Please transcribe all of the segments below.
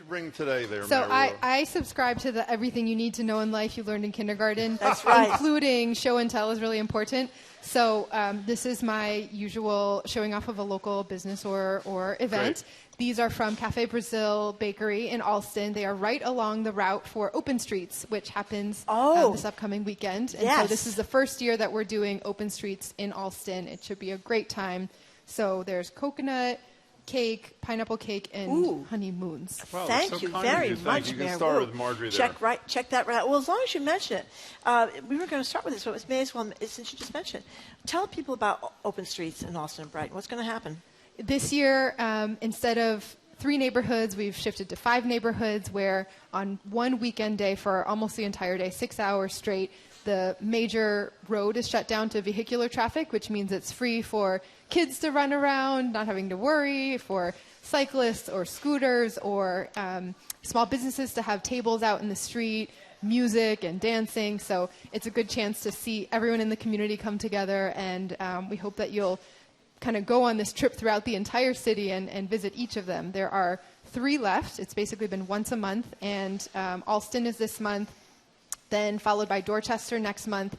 bring today there, So Mary Lou? I subscribe to the everything you need to know in life you learned in kindergarten. That's right. Including show and tell is really important. So this is my usual showing off of a local business or event. Great. These are from Cafe Brazil Bakery in Allston. They are right along the route for Open Streets, which happens this upcoming weekend. And so this is the first year that we're doing Open Streets in Allston. It should be a great time. So there's coconut cake, pineapple cake, and honeymoons. Wow, Thank so you kind very of you. much, You can Mary start Lou. with Marjorie there. Check that right. Well, as long as you mention it, we were going to start with this, but it may as well, since you just mentioned it. Tell people about Open Streets in Allston and Brighton. What's going to happen? This year, instead of 3 neighborhoods, we've shifted to 5 neighborhoods where on one weekend day for almost the entire day, 6 hours straight, the major road is shut down to vehicular traffic, which means it's free for kids to run around, not having to worry, for cyclists or scooters or small businesses to have tables out in the street, music and dancing. So it's a good chance to see everyone in the community come together, and we hope that you'll kind of go on this trip throughout the entire city and visit each of them. There are 3 left. It's basically been once a month, and Allston is this month, then followed by Dorchester next month,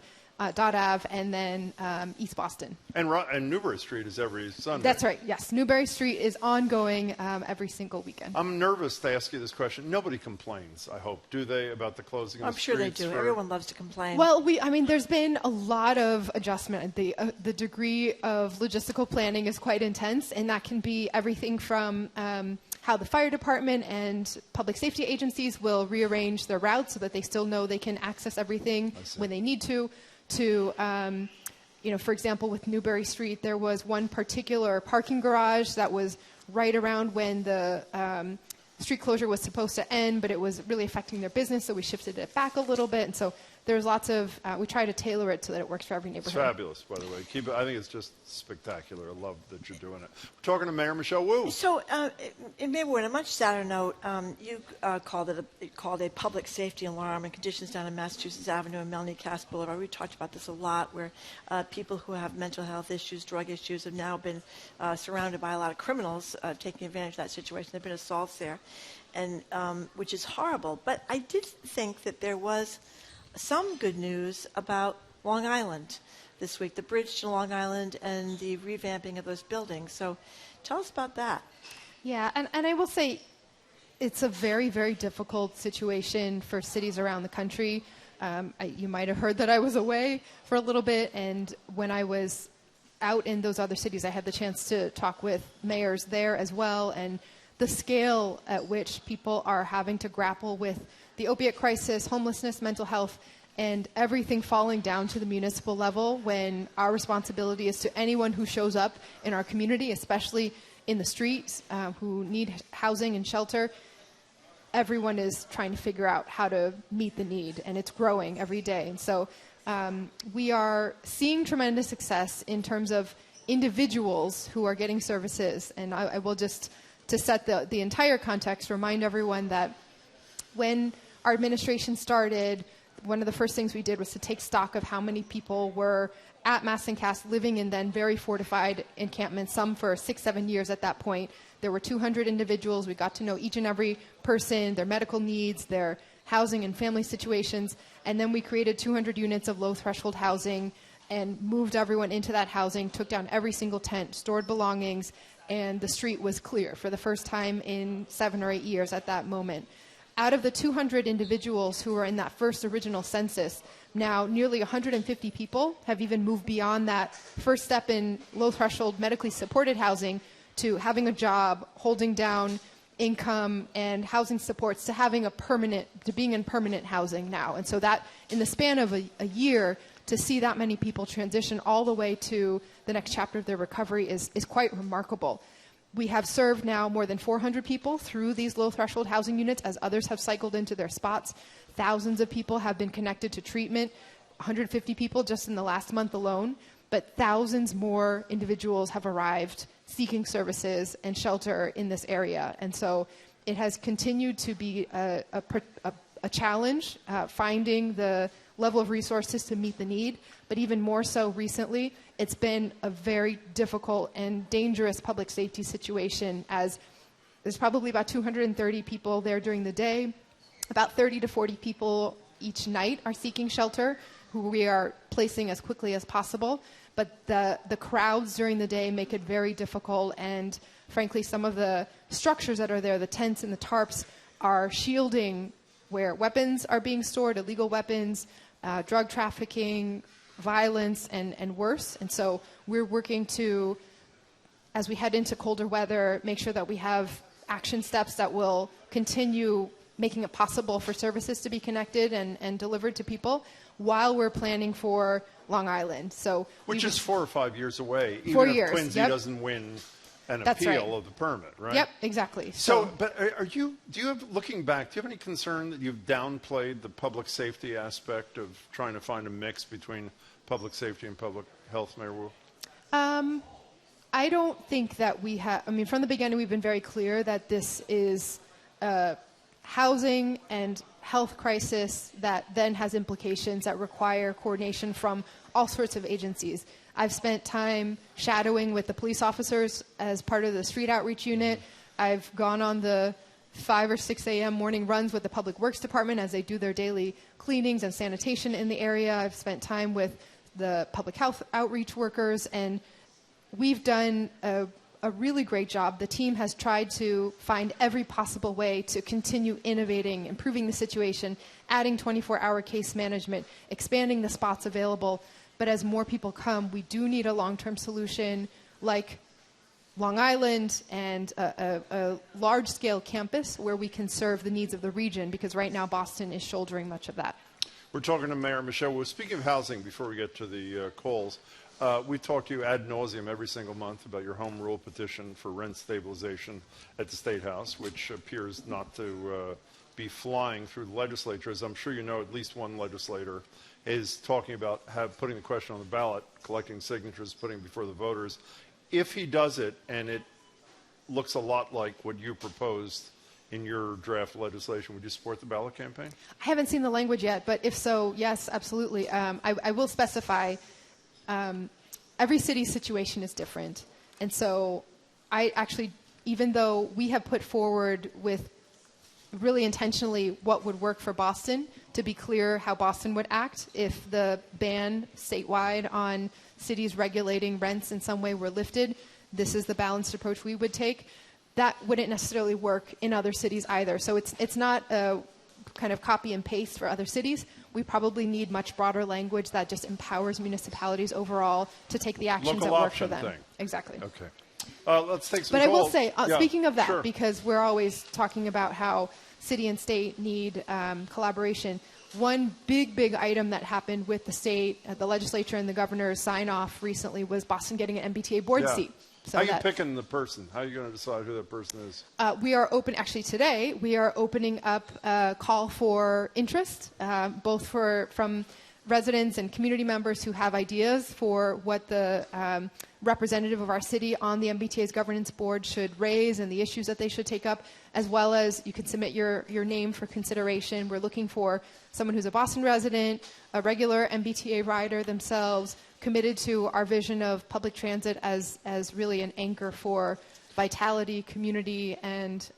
Dot Ave, and then East Boston. And Newbury Street is every Sunday. That's right, yes. Newbury Street is ongoing every single weekend. I'm nervous to ask you this question. Nobody complains, I hope, do they, about the closing of I'm the sure they streets do. Everyone loves to complain. Well, there's been a lot of adjustment. The degree of logistical planning is quite intense, and that can be everything from how the fire department and public safety agencies will rearrange their routes so that they still know they can access everything when they need to for example, with Newbury Street, there was one particular parking garage that was right around when the street closure was supposed to end, but it was really affecting their business, so we shifted it back a little bit. And so there's lots of, we try to tailor it so that it works for every neighborhood. It's fabulous, by the way. Keep it. I think it's just spectacular. I love that you're doing it. We're talking to Mayor Michelle Wu. So, in Maywood, on a much sadder note, you called a public safety alarm and conditions down in Massachusetts Avenue and Melanie Cass Boulevard. We talked about this a lot, where people who have mental health issues, drug issues, have now been surrounded by a lot of criminals taking advantage of that situation. There have been assaults there, and which is horrible. But I did think that there was some good news about Long Island this week, the bridge to Long Island and the revamping of those buildings. So tell us about that. Yeah, and I will say it's a very, very difficult situation for cities around the country. You might have heard that I was away for a little bit, and when I was out in those other cities, I had the chance to talk with mayors there as well, and the scale at which people are having to grapple with the opiate crisis, homelessness, mental health, and everything falling down to the municipal level, when our responsibility is to anyone who shows up in our community, especially in the streets, who need housing and shelter. Everyone is trying to figure out how to meet the need, and it's growing every day. And so we are seeing tremendous success in terms of individuals who are getting services. And I will just, to set the entire context, remind everyone that when our administration started, one of the first things we did was to take stock of how many people were at Mass and Cass living in then very fortified encampments, some for 6-7 years at that point. There were 200 individuals. We got to know each and every person, their medical needs, their housing and family situations, and then we created 200 units of low-threshold housing and moved everyone into that housing, took down every single tent, stored belongings, and the street was clear for the first time in 7 or 8 years at that moment. Out of the 200 individuals who were in that first original census, now nearly 150 people have even moved beyond that first step in low-threshold medically supported housing to having a job, holding down income and housing supports, to having to being in permanent housing now. And so that, in the span of a year, to see that many people transition all the way to the next chapter of their recovery is quite remarkable. We have served now more than 400 people through these low-threshold housing units as others have cycled into their spots. Thousands of people have been connected to treatment, 150 people just in the last month alone, but thousands more individuals have arrived seeking services and shelter in this area. And so it has continued to be a challenge, finding the level of resources to meet the need, but even more so recently, it's been a very difficult and dangerous public safety situation as there's probably about 230 people there during the day. About 30 to 40 people each night are seeking shelter, who we are placing as quickly as possible. But the crowds during the day make it very difficult, and frankly, some of the structures that are there, the tents and the tarps, are shielding where weapons are being stored, illegal weapons, drug trafficking, violence, and worse. And so we're working to, as we head into colder weather, make sure that we have action steps that will continue making it possible for services to be connected and delivered to people while we're planning for Long Island. So Which is 4 or 5 years away, even 4 if years, Quincy yep. doesn't win an That's appeal right. of the permit, right? Yep, exactly. So, but do you have, looking back, do you have any concern that you've downplayed the public safety aspect of trying to find a mix between public safety and public health, Mayor Wu? I don't think that we have, I mean, from the beginning, we've been very clear that this is a housing and health crisis that then has implications that require coordination from all sorts of agencies. I've spent time shadowing with the police officers as part of the street outreach unit. I've gone on the 5 or 6 a.m. morning runs with the Public Works Department as they do their daily cleanings and sanitation in the area. I've spent time with the public health outreach workers, and we've done a really great job. The team has tried to find every possible way to continue innovating, improving the situation, adding 24-hour case management, expanding the spots available. But as more people come, we do need a long-term solution like Long Island and a large-scale campus where we can serve the needs of the region, because right now Boston is shouldering much of that. We're talking to Mayor Michelle Wu. Speaking of housing, before we get to the calls, we talk to you ad nauseum every single month about your home rule petition for rent stabilization at the State House, which appears not to be flying through the legislature. As I'm sure you know, at least one legislator is talking about putting the question on the ballot, collecting signatures, putting it before the voters. If he does it, and it looks a lot like what you proposed in your draft legislation, would you support the ballot campaign? I haven't seen the language yet, but if so, yes, absolutely. I will specify every city's situation is different. And so I actually, even though we have put forward with really intentionally what would work for Boston, to be clear how Boston would act if the ban statewide on cities regulating rents in some way were lifted, this is the balanced approach we would take. That wouldn't necessarily work in other cities either. So it's not a kind of copy and paste for other cities. We probably need much broader language that just empowers municipalities overall to take the actions Local that work for option them. thing. Exactly. Okay. Let's take some But I will calls. say, Yeah, speaking of that, sure. because we're always talking about how city and state need collaboration, one big item that happened with the state, the legislature, and the governor's sign-off recently was Boston getting an MBTA board Yeah. seat. So How are you that, picking the person? How are you going to decide who that person is? we are open, actually today, we are opening up a call for interest, both from residents and community members who have ideas for what the representative of our city on the MBTA's governance board should raise and the issues that they should take up, as well as you can submit your name for consideration. We're looking for someone who's a Boston resident, a regular MBTA rider themselves, committed to our vision of public transit as really an anchor for vitality, community, and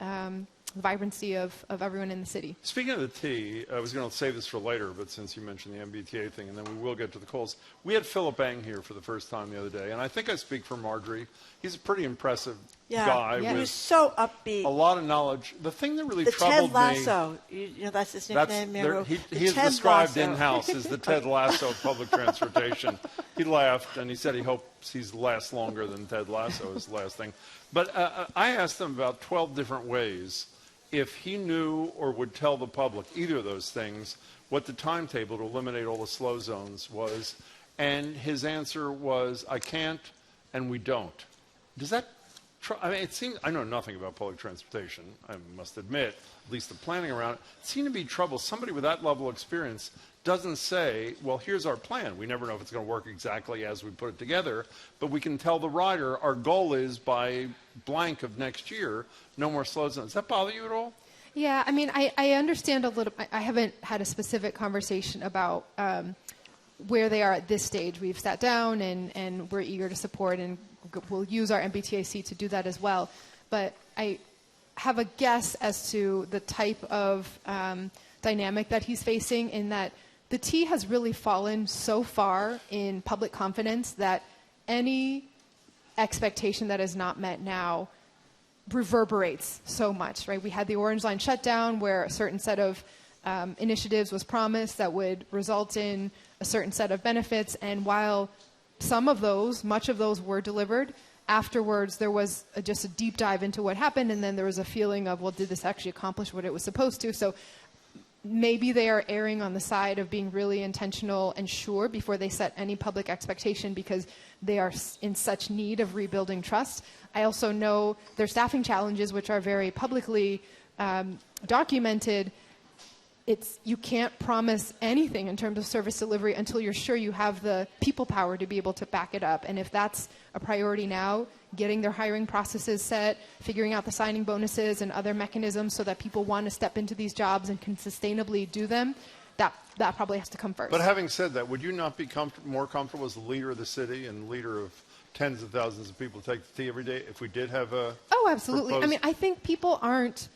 vibrancy of everyone in the city. Speaking of the T, I was going to save this for later, but since you mentioned the MBTA thing, and then we will get to the calls. We had Philip Eng here for the first time the other day, and I think I speak for Marjorie. He's a pretty impressive guy He was with so upbeat. a lot of knowledge. The thing that really The troubled Ted Lasso, you know that's his me, nickname, Miro. he The is Ted described Lasso. in-house as the Ted Lasso of public transportation. He laughed, and he said he hopes he lasts longer than Ted Lasso is lasting. But I asked him about 12 different ways if he knew or would tell the public, either of those things, what the timetable to eliminate all the slow zones was. And his answer was, I can't, and we don't. Does that, I mean, it seems, I know nothing about public transportation, I must admit, at least the planning around it. It seemed to be trouble. Somebody with that level of experience doesn't say, well, here's our plan. We never know if it's going to work exactly as we put it together, but we can tell the rider our goal is by blank of next year, no more slow zones. Does that bother you at all? Yeah, I mean, I understand a little. I haven't had a specific conversation about where they are at this stage. We've sat down and we're eager to support, and we'll use our MBTAC to do that as well. But have a guess as to the type of dynamic that he's facing, in that the T has really fallen so far in public confidence that any expectation that is not met now reverberates so much, right? We had the Orange Line shutdown where a certain set of initiatives was promised that would result in a certain set of benefits, and while much of those were delivered, afterwards there was just a deep dive into what happened, and then there was a feeling of, well, did this actually accomplish what it was supposed to? So maybe they are erring on the side of being really intentional and sure before they set any public expectation, because they are in such need of rebuilding trust. I also know their staffing challenges, which are very publicly documented. You can't promise anything in terms of service delivery until you're sure you have the people power to be able to back it up. And if that's a priority now, getting their hiring processes set, figuring out the signing bonuses and other mechanisms so that people want to step into these jobs and can sustainably do them, that probably has to come first. But having said that, would you not be more comfortable as the leader of the city and leader of tens of thousands of people who take the T every day if we did have a... Oh, absolutely. I mean, I think people aren't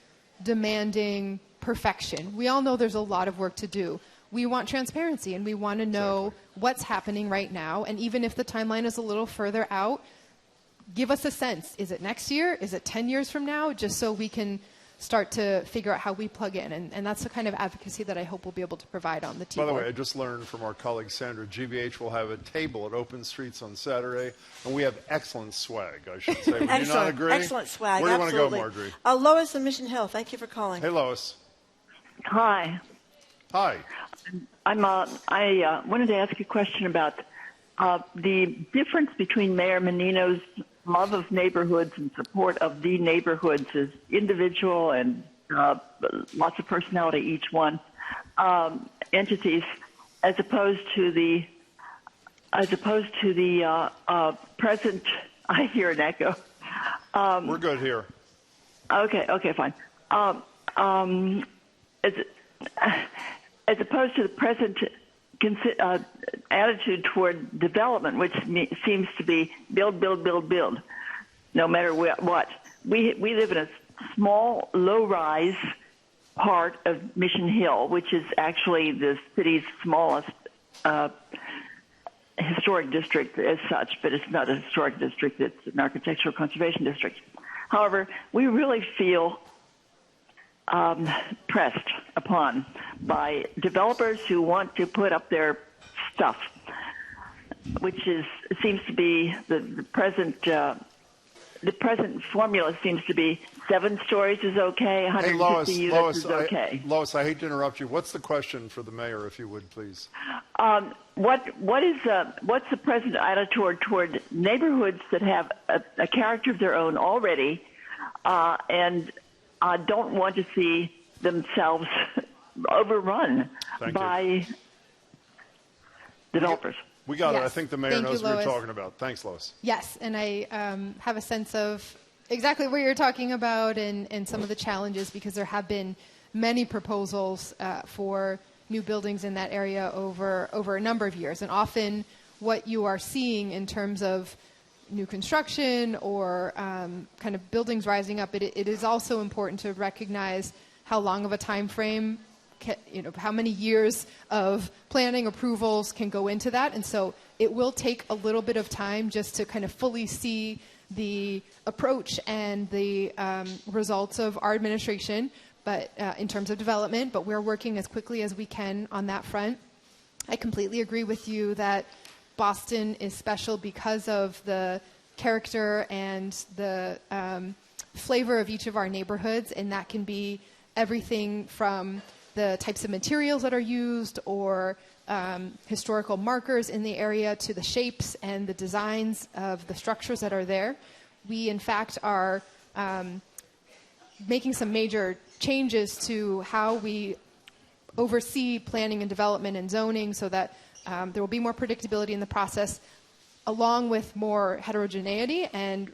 demanding perfection. We all know there's a lot of work to do. We want transparency, and we want to know what's happening right now. And even if the timeline is a little further out, give us a sense. Is it next year? Is it 10 years from now? Just so we can start to figure out how we plug in. And that's the kind of advocacy that I hope we'll be able to provide on the T. By the way, I just learned from our colleague Sandra, GBH will have a table at Open Streets on Saturday, and we have excellent swag, I should say. Would you not agree? Excellent swag. Where do you absolutely. want to go, Marjorie? Lois in Mission Hill, thank you for calling. Hey, Lois. Hi. Hi. I wanted to ask you a question about the difference between Mayor Menino's love of neighborhoods and support of the neighborhoods as individual and lots of personality, each one, entities, as opposed to the present. I hear an echo. We're good here. Okay, fine. As opposed to the present attitude toward development, which seems to be build, no matter what. We live in a small, low-rise part of Mission Hill, which is actually the city's smallest historic district as such, but it's not a historic district, it's an architectural conservation district. However, we really feel pressed upon by developers who want to put up their stuff, which seems to be the present formula seems to be 7 stories is okay, 150 units is okay. Lois, I hate to interrupt you. What's the question for the mayor, if you would, please? What's the present attitude toward neighborhoods that have a character of their own already, and don't want to see themselves overrun by developers? We got yes. it. I think the mayor knows what you're talking about. Thanks, Lois. Yes, and I have a sense of exactly what you're talking about and some of the challenges, because there have been many proposals for new buildings in that area over a number of years. And often what you are seeing in terms of new construction or kind of buildings rising up, it is also important to recognize how long of a time frame, how many years of planning approvals can go into that. And so it will take a little bit of time just to kind of fully see the approach and the results of our administration, but in terms of development, but we're working as quickly as we can on that front. I completely agree with you that Boston is special because of the character and the flavor of each of our neighborhoods, and that can be everything from the types of materials that are used or historical markers in the area to the shapes and the designs of the structures that are there. We, in fact, are making some major changes to how we oversee planning and development and zoning so that there will be more predictability in the process, along with more heterogeneity and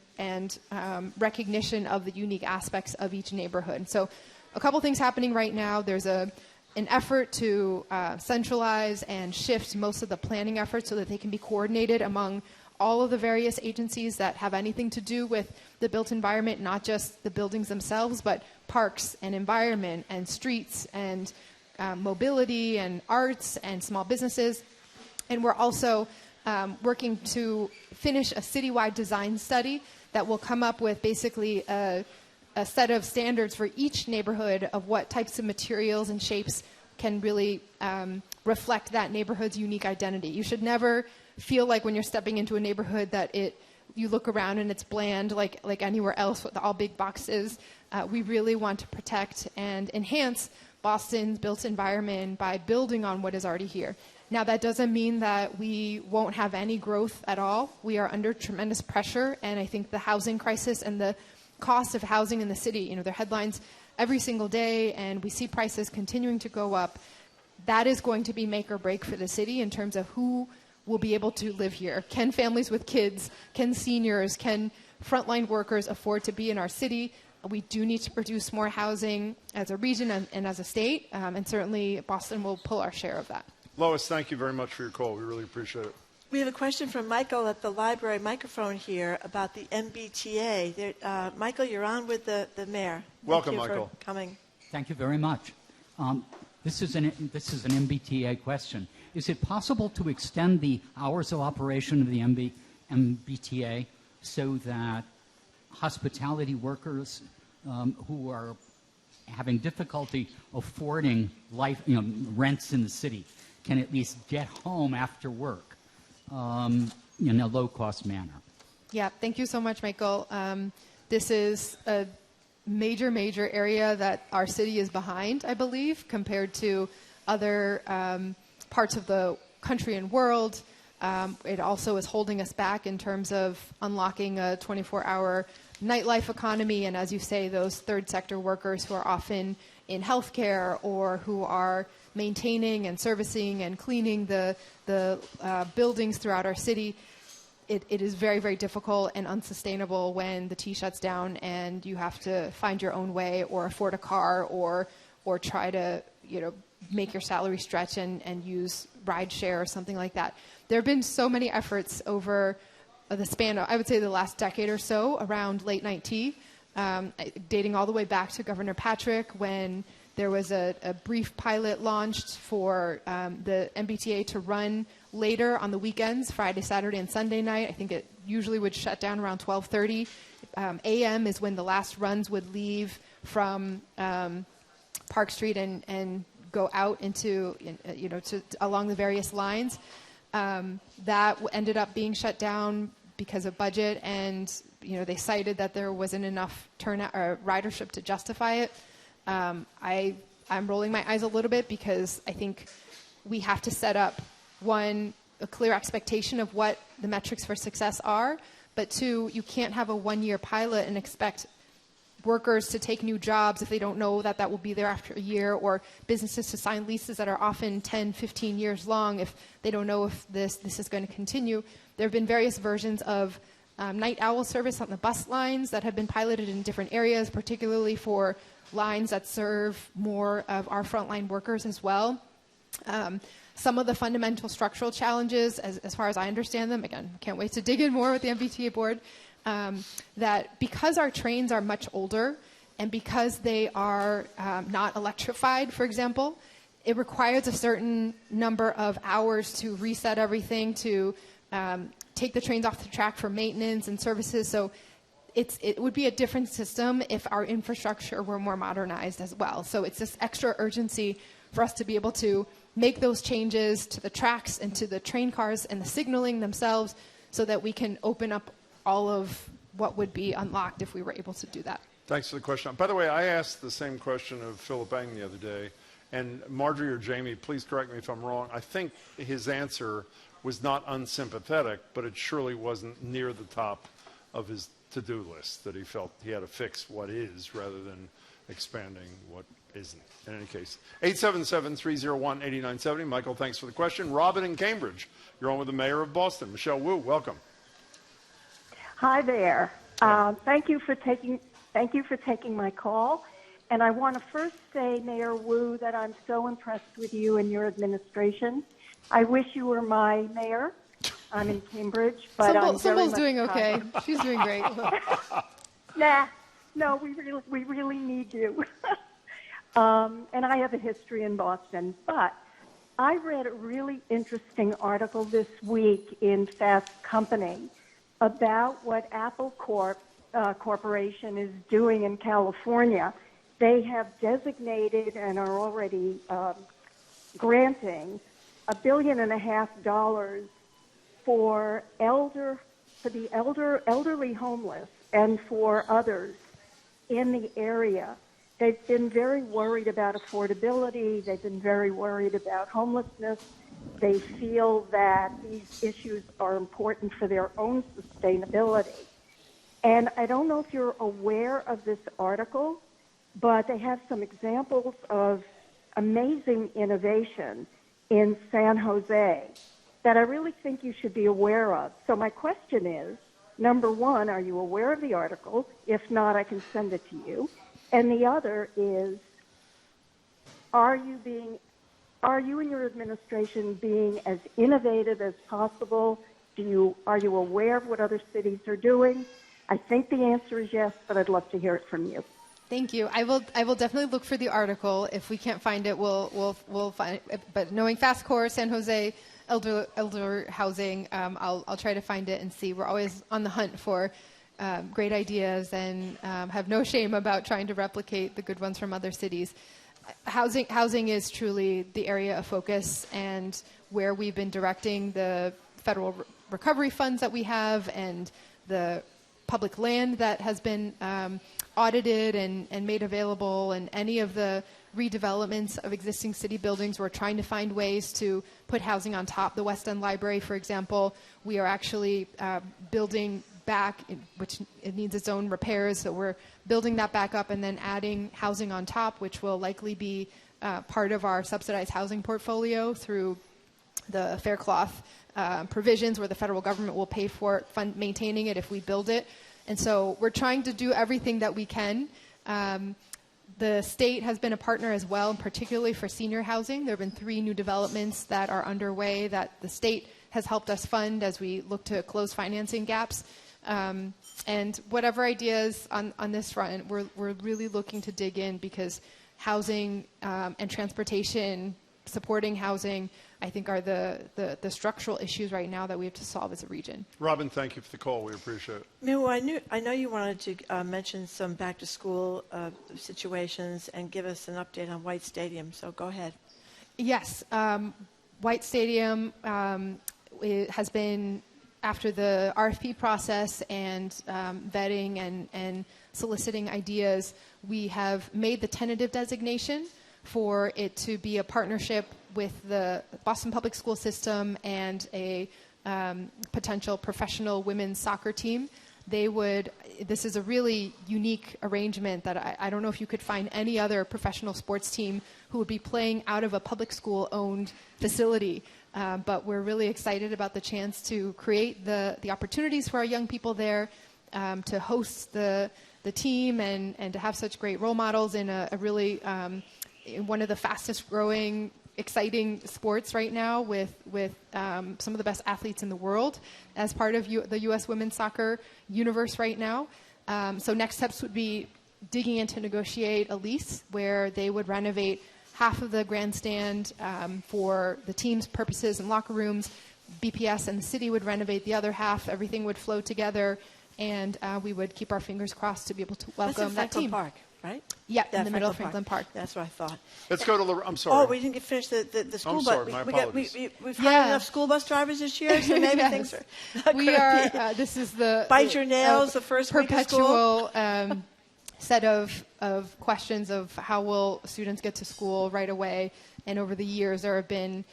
recognition of the unique aspects of each neighborhood. So a couple things happening right now. There's an effort to centralize and shift most of the planning efforts so that they can be coordinated among all of the various agencies that have anything to do with the built environment, not just the buildings themselves, but parks and environment and streets and mobility and arts and small businesses. And we're also working to finish a citywide design study that will come up with basically a set of standards for each neighborhood of what types of materials and shapes can really reflect that neighborhood's unique identity. You should never feel like when you're stepping into a neighborhood that you look around and it's bland like anywhere else with all big boxes. We really want to protect and enhance Boston's built environment by building on what is already here. Now, that doesn't mean that we won't have any growth at all. We are under tremendous pressure, and I think the housing crisis and the cost of housing in the city, there are headlines every single day, and we see prices continuing to go up. That is going to be make or break for the city in terms of who will be able to live here. Can families with kids, can seniors, can frontline workers afford to be in our city? We do need to produce more housing as a region and as a state, and certainly Boston will pull our share of that. Lois, thank you very much for your call. We really appreciate it. We have a question from Michael at the library microphone here about the MBTA. Michael, you're on with the mayor. Welcome, Thank you Michael. for coming. Thank you very much. This is an MBTA question. Is it possible to extend the hours of operation of the MBTA so that hospitality workers who are having difficulty affording rents in the city can at least get home after work in a low-cost manner? Yeah, thank you so much, Michael. This is a major area that our city is behind, I believe, compared to other parts of the country and world. It also is holding us back in terms of unlocking a 24-hour nightlife economy, and as you say, those third sector workers who are often in healthcare or who are maintaining and servicing and cleaning the buildings throughout our city. It is very difficult and unsustainable when the T shuts down and you have to find your own way or afford a car or try to make your salary stretch and use rideshare or something like that. There have been so many efforts over the span of, I would say, the last decade or so around late night tea, dating all the way back to Governor Patrick when there was a brief pilot launched for the MBTA to run later on the weekends, Friday, Saturday, and Sunday night. I think it usually would shut down around 12:30. a.m. is when the last runs would leave from Park Street and go out into, along the various lines. That ended up being shut down because of budget, and they cited that there wasn't enough turnout or ridership to justify it. I'm rolling my eyes a little bit because I think we have to set up, one, a clear expectation of what the metrics for success are, but two, you can't have a one-year pilot and expect workers to take new jobs if they don't know that will be there after a year, or businesses to sign leases that are often 10, 15 years long if they don't know if this is going to continue. There have been various versions of night owl service on the bus lines that have been piloted in different areas, particularly for lines that serve more of our frontline workers as well. Some of the fundamental structural challenges, as far as I understand them, again, can't wait to dig in more with the MBTA board, that because our trains are much older and because they are not electrified, for example, it requires a certain number of hours to reset everything, to take the trains off the track for maintenance and services. So it would be a different system if our infrastructure were more modernized as well. So it's this extra urgency for us to be able to make those changes to the tracks and to the train cars and the signaling themselves so that we can open up all of what would be unlocked if we were able to do that. Thanks for the question. By the way, I asked the same question of Philip Eng the other day, and Marjorie or Jamie, please correct me if I'm wrong. I think his answer was not unsympathetic, but it surely wasn't near the top of his to-do list, that he felt he had to fix what is rather than expanding what isn't. In any case, 877-301-8970. Michael, thanks for the question. Robin in Cambridge, you're on with the mayor of Boston. Michelle Wu, welcome. Hi there. Thank you for taking my call. And I want to first say, Mayor Wu, that I'm so impressed with you and your administration. I wish you were my mayor. I'm in Cambridge, but I'm very Sybil's much doing okay. tired. She's doing great. Nah, no, we really need you. And I have a history in Boston, but I read a really interesting article this week in Fast Company about what Apple Corporation is doing in California. They have designated and are already granting $1.5 billion for the elderly homeless and for others in the area. They've been very worried about affordability. They've been very worried about homelessness. They feel that these issues are important for their own sustainability. And I don't know if you're aware of this article, but they have some examples of amazing innovation in San Jose that I really think you should be aware of. So my question is, number one, are you aware of the article? If not, I can send it to you. And the other is, are you and your administration being as innovative as possible? Are you aware of what other cities are doing? I think the answer is yes, but I'd love to hear it from you. Thank you. I will definitely look for the article. If we can't find it, we'll find it. But knowing FastCore, San Jose, elder housing, I'll try to find it and see. We're always on the hunt for great ideas and have no shame about trying to replicate the good ones from other cities. Housing is truly the area of focus and where we've been directing the federal recovery funds that we have and the public land that has been audited and made available, and any of the redevelopments of existing city buildings. We're trying to find ways to put housing on top. The West End Library, for example, we are actually building back, which it needs its own repairs, so we're building that back up and then adding housing on top, which will likely be part of our subsidized housing portfolio through the Fair Cloth provisions, where the federal government will pay for maintaining it if we build it. And so we're trying to do everything that we can. The state has been a partner as well, particularly for senior housing. There have been 3 new developments that are underway that the state has helped us fund as we look to close financing gaps. And whatever ideas on this front, we're really looking to dig in, because housing and transportation, supporting housing, I think are the structural issues right now that we have to solve as a region. Robin, thank you for the call. We appreciate it. Miwu, I know you wanted to mention some back-to-school situations and give us an update on White Stadium, so go ahead. Yes. White Stadium it has been, after the RFP process and vetting and soliciting ideas, we have made the tentative designation for it to be a partnership with the Boston Public School System and a potential professional women's soccer team. This is a really unique arrangement that I don't know if you could find any other professional sports team who would be playing out of a public school-owned facility. But we're really excited about the chance to create the opportunities for our young people there, to host the team and to have such great role models in a really in one of the fastest growing, exciting sports right now, with some of the best athletes in the world as part of the U.S. women's soccer universe right now. So next steps would be digging in to negotiate a lease where they would renovate half of the grandstand for the team's purposes and locker rooms. BPS and the city would renovate the other half. Everything would flow together, and we would keep our fingers crossed to be able to welcome that team. Park, right? Yeah, in the middle of Franklin Park. That's what I thought. Let's go to I'm sorry. Oh, we didn't get finished the school bus. sorry, my apologies. We've hired enough school bus drivers this year, so maybe Yes. things are. We are. This is the Bite your nails the first week of school. perpetual set of questions of how will students get to school right away. And over the years, there have been,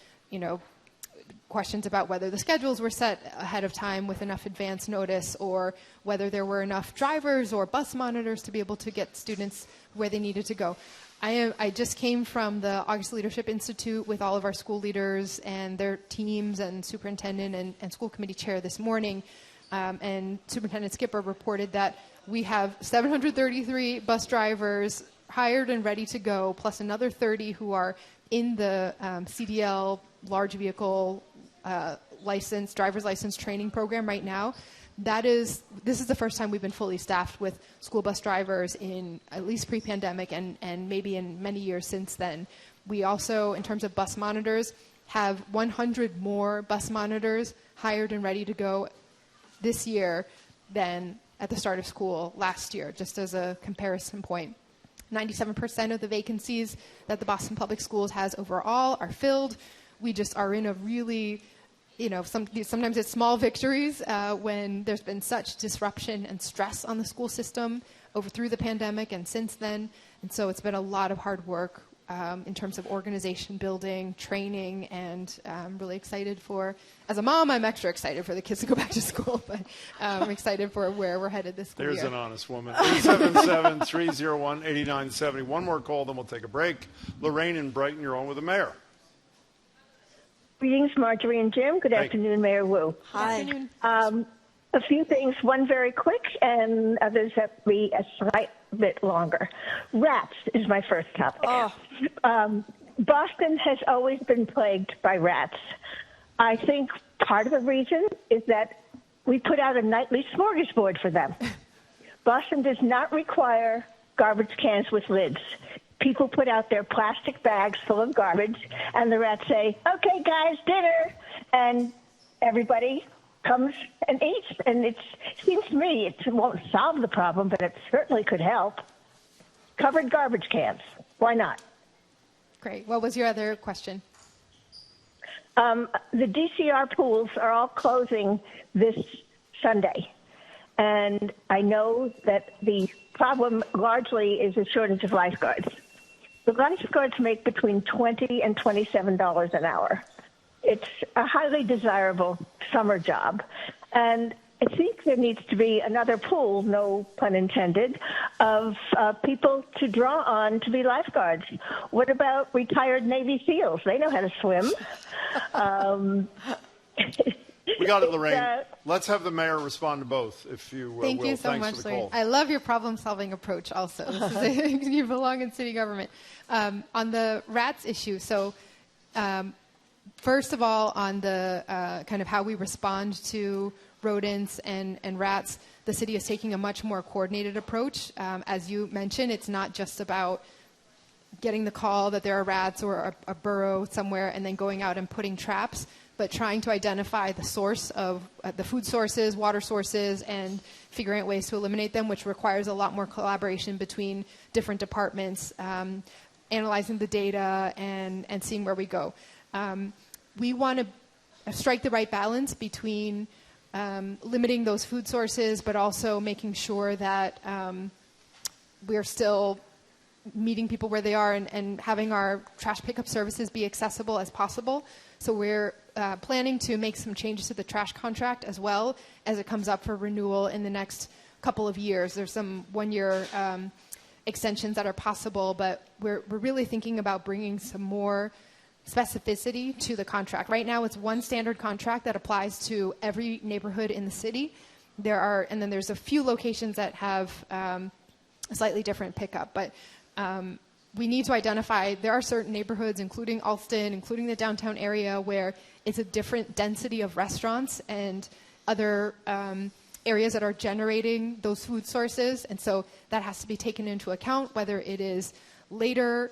questions about whether the schedules were set ahead of time with enough advance notice, or whether there were enough drivers or bus monitors to be able to get students where they needed to go. I just came from the August Leadership Institute with all of our school leaders and their teams and superintendent and school committee chair this morning. And Superintendent Skipper reported that we have 733 bus drivers hired and ready to go, plus another 30 who are in the CDL large vehicle driver's license training program right now. This is the first time we've been fully staffed with school bus drivers in at least pre-pandemic and maybe in many years since then. We also, in terms of bus monitors, have 100 more bus monitors hired and ready to go this year than at the start of school last year, just as a comparison point. 97% of the vacancies that the Boston Public Schools has overall are filled. We just are in a really, sometimes it's small victories when there's been such disruption and stress on the school system through the pandemic and since then. And so it's been a lot of hard work in terms of organization building, training, and I'm really excited as a mom, I'm extra excited for the kids to go back to school, but I'm excited for where we're headed this school year. There's an honest woman. 877-301-8970. One more call, then we'll take a break. Lorraine in Brighton, you're on with the mayor. Greetings, Marjorie and Jim. Good afternoon, Mayor Wu. Hi. Good afternoon. A few things, one very quick and others that be a slight bit longer. Rats is my first topic. Oh. Boston has always been plagued by rats. I think part of the reason is that we put out a nightly smorgasbord for them. Boston does not require garbage cans with lids. People put out their plastic bags full of garbage, and the rats say, "Okay, guys, dinner," and everybody comes and eats. And it seems to me it won't solve the problem, but it certainly could help. Covered garbage cans. Why not? Great. What was your other question? The DCR pools are all closing this Sunday. And I know that the problem largely is a shortage of lifeguards. The lifeguards make between $20 and $27 an hour. It's a highly desirable summer job. And I think there needs to be another pool, no pun intended, of people to draw on to be lifeguards. What about retired Navy SEALs? They know how to swim. We got it, Lorraine. Let's have the mayor respond to both, if you will. Thank you so Thanks much, for the Lorraine. call. I love your problem-solving approach also. You belong in city government. On the rats issue, so first of all, on the kind of how we respond to rodents and rats, the city is taking a much more coordinated approach. As you mentioned, it's not just about getting the call that there are rats or a burrow somewhere and then going out and putting traps, but trying to identify the source of the food sources, water sources, and figuring out ways to eliminate them, which requires a lot more collaboration between different departments, analyzing the data and seeing where we go. We want to strike the right balance between limiting those food sources, but also making sure that we're still meeting people where they are and having our trash pickup services be accessible as possible. So we're planning to make some changes to the trash contract as well as it comes up for renewal in the next couple of years. There's some one-year extensions that are possible, but we're really thinking about bringing some more specificity to the contract. Right now, it's one standard contract that applies to every neighborhood in the city. And then there's a few locations that have a slightly different pickup, but we need to identify there are certain neighborhoods, including Alston, including the downtown area, where it's a different density of restaurants and other areas that are generating those food sources. And so that has to be taken into account, whether it is later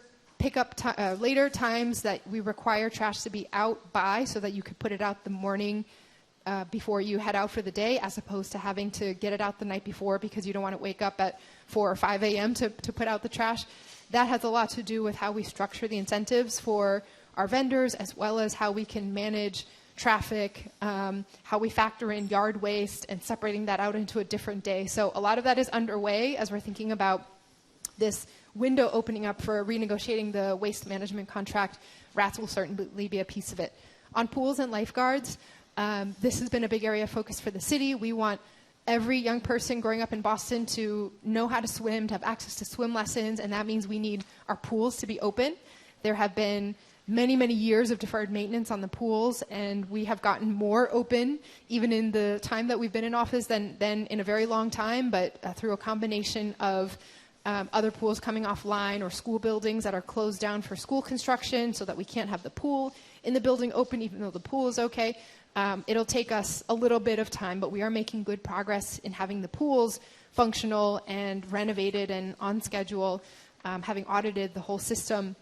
times that we require trash to be out by so that you could put it out the morning before you head out for the day, as opposed to having to get it out the night before because you don't want to wake up at 4 or 5 a.m. to put out the trash. That has a lot to do with how we structure the incentives for our vendors, as well as how we can manage traffic, how we factor in yard waste and separating that out into a different day. So a lot of that is underway as we're thinking about this window opening up for renegotiating the waste management contract. Rats will certainly be a piece of it. On pools and lifeguards, this has been a big area of focus for the city. We want every young person growing up in Boston to know how to swim, to have access to swim lessons, and that means we need our pools to be open. There have been many, many years of deferred maintenance on the pools, and we have gotten more open, even in the time that we've been in office, than in a very long time, but through a combination of other pools coming offline or school buildings that are closed down for school construction so that we can't have the pool in the building open even though the pool is okay. It'll take us a little bit of time, but we are making good progress in having the pools functional and renovated and on schedule, having audited the whole system.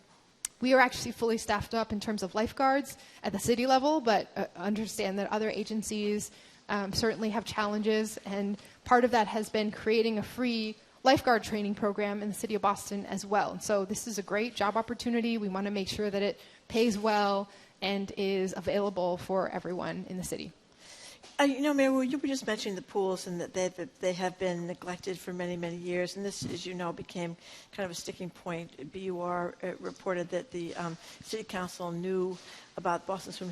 We are actually fully staffed up in terms of lifeguards at the city level, but understand that other agencies certainly have challenges, and part of that has been creating a free lifeguard training program in the city of Boston as well. And so this is a great job opportunity. We want to make sure that it pays well and is available for everyone in the city. Mayor, you were just mentioning the pools and that they have been neglected for many, many years. And this, as you know, became kind of a sticking point. BUR reported that the city council knew about Boston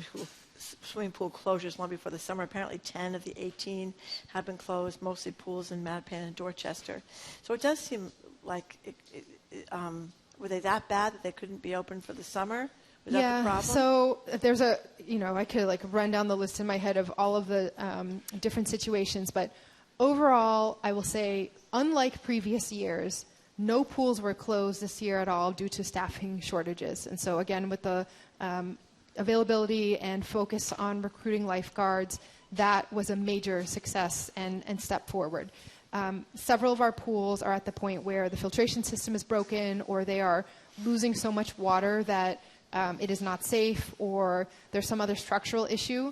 swimming pool closures long before the summer. Apparently 10 of the 18 have been closed, mostly pools in Mattapan and Dorchester. So it does seem like, were they that bad that they couldn't be open for the summer? Was that the problem? So there's I could run down the list in my head of all of the different situations, but overall, I will say, unlike previous years, no pools were closed this year at all due to staffing shortages. And so again, with the availability and focus on recruiting lifeguards, that was a major success and step forward. Several of our pools are at the point where the filtration system is broken, or they are losing so much water that it is not safe, or there's some other structural issue.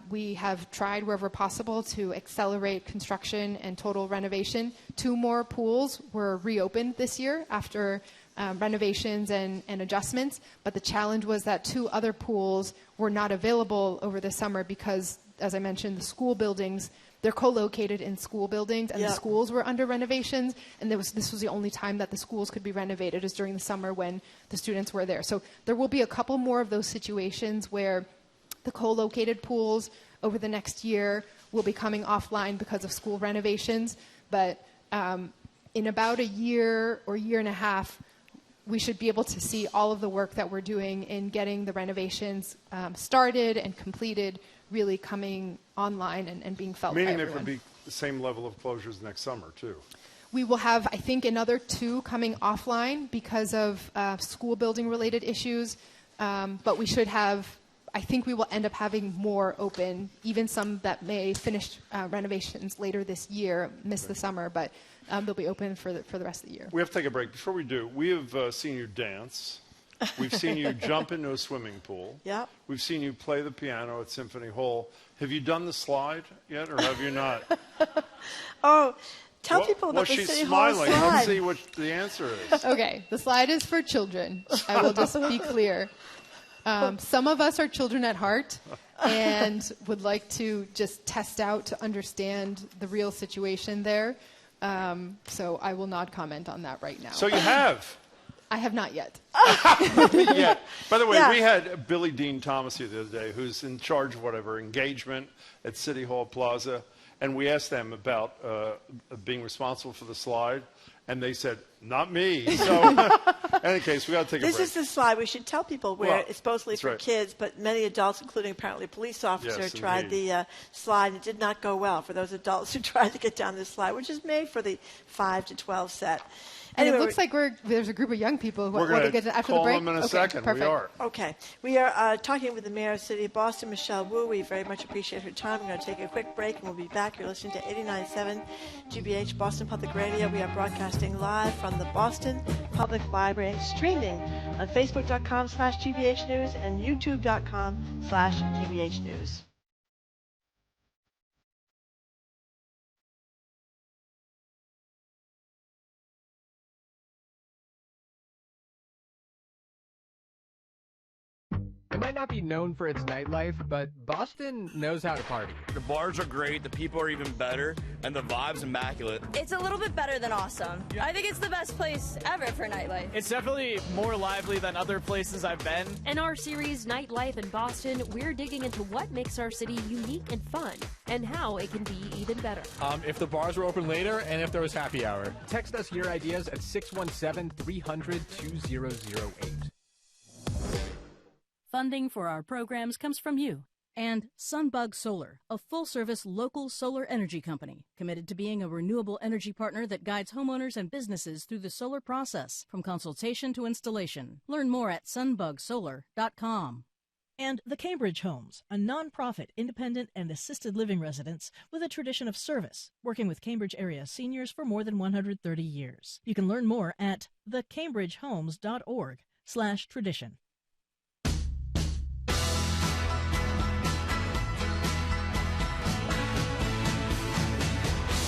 We have tried wherever possible to accelerate construction and total renovation. 2 more pools were reopened this year after renovations and adjustments, but the challenge was that 2 other pools were not available over the summer because, as I mentioned, the school buildings, they're co-located in school buildings, and the schools were under renovations, and this was the only time that the schools could be renovated, is during the summer when the students were there. So there will be a couple more of those situations where the co-located pools over the next year will be coming offline because of school renovations, but in about a year or year and a half, we should be able to see all of the work that we're doing in getting the renovations started and completed really coming online and being felt by everyone. Meaning there could be the same level of closures next summer, too. We will have, I think, another 2 coming offline because of school building related issues, but we should have, I think we will end up having more open, even some that may finish renovations later this year, miss the summer, but they'll be open for the rest of the year. We have to take a break. Before we do, we have seen you dance. We've seen you jump into a swimming pool. Yep. We've seen you play the piano at Symphony Hall. Have you done the slide yet, or have you not? Tell people about the City Hall smiling. slide. Let's see what the answer is. Okay, the slide is for children. I will just be clear. Some of us are children at heart and would like to just test out to understand the real situation there. So I will not comment on that right now. So you have. I have not yet. Yeah. By the way, Yeah. we had Billy Dean Thomas here the other day, who's in charge of whatever engagement at City Hall Plaza, and we asked them about being responsible for the slide, and they said, "Not me." So, in any case, we got to take a break. This is the slide. We should tell people where it's supposedly that's for right. kids, but many adults, including apparently a police officer, Yes, tried indeed. the slide. It did not go well for those adults who tried to get down this slide, which is made for the 5 to 12 set. And Anyway, it looks like there's a group of young people who We're want going to get to after the call break. them in a Okay, second. perfect. We are. Okay. We are talking with the Mayor of the City of Boston, Michelle Wu. We very much appreciate her time. We're going to take a quick break, and we'll be back. You're listening to 89.7 GBH Boston Public Radio. We are broadcasting live from the Boston Public Library, streaming on Facebook.com/GBH News and YouTube.com/GBH News. It might not be known for its nightlife, but Boston knows how to party. The bars are great, the people are even better, and the vibe's immaculate. It's a little bit better than awesome. I think it's the best place ever for nightlife. It's definitely more lively than other places I've been. In our series, Nightlife in Boston, we're digging into what makes our city unique and fun, and how it can be even better. If the bars were open later, and if there was happy hour. Text us your ideas at 617-300-2008. Funding for our programs comes from you and Sunbug Solar, a full-service local solar energy company committed to being a renewable energy partner that guides homeowners and businesses through the solar process, from consultation to installation. Learn more at sunbugsolar.com. And the Cambridge Homes, a nonprofit, independent, and assisted living residence with a tradition of service, working with Cambridge area seniors for more than 130 years. You can learn more at thecambridgehomes.org/tradition.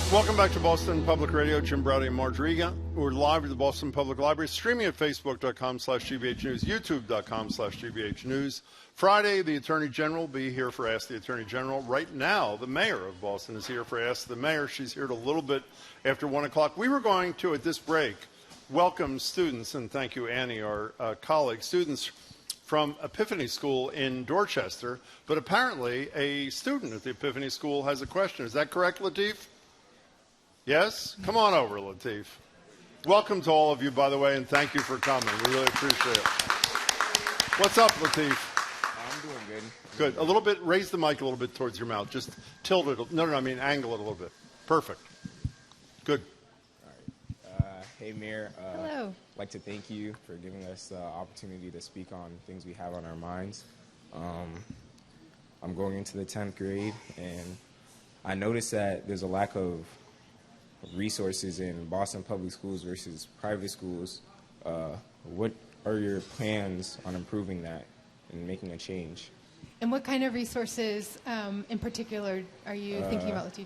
Welcome back to Boston Public Radio. Jim Browdy and Marge Riga. We're live at the Boston Public Library, streaming at facebook.com/GBH News, youtube.com/GBH News. Friday, the Attorney General will be here for Ask the Attorney General. Right now, the Mayor of Boston is here for Ask the Mayor. She's here a little bit after 1 o'clock. We were going to, at this break, welcome students, and thank you, Annie, our colleague, students from Epiphany School in Dorchester. But apparently, a student at the Epiphany School has a question. Is that correct, Latif? Yes? Come on over, Latif. Welcome to all of you, by the way, and thank you for coming. We really appreciate it. What's up, Latif? I'm doing good. Good. A little bit, raise the mic a little bit towards your mouth. Just tilt it. No, I mean angle it a little bit. Perfect. Good. All right. Hey, Mayor. Hello. I'd like to thank you for giving us the opportunity to speak on things we have on our minds. I'm going into the 10th grade, and I noticed that there's a lack of resources in Boston public schools versus private schools. What are your plans on improving that and making a change? And what kind of resources in particular are you thinking about, Latif?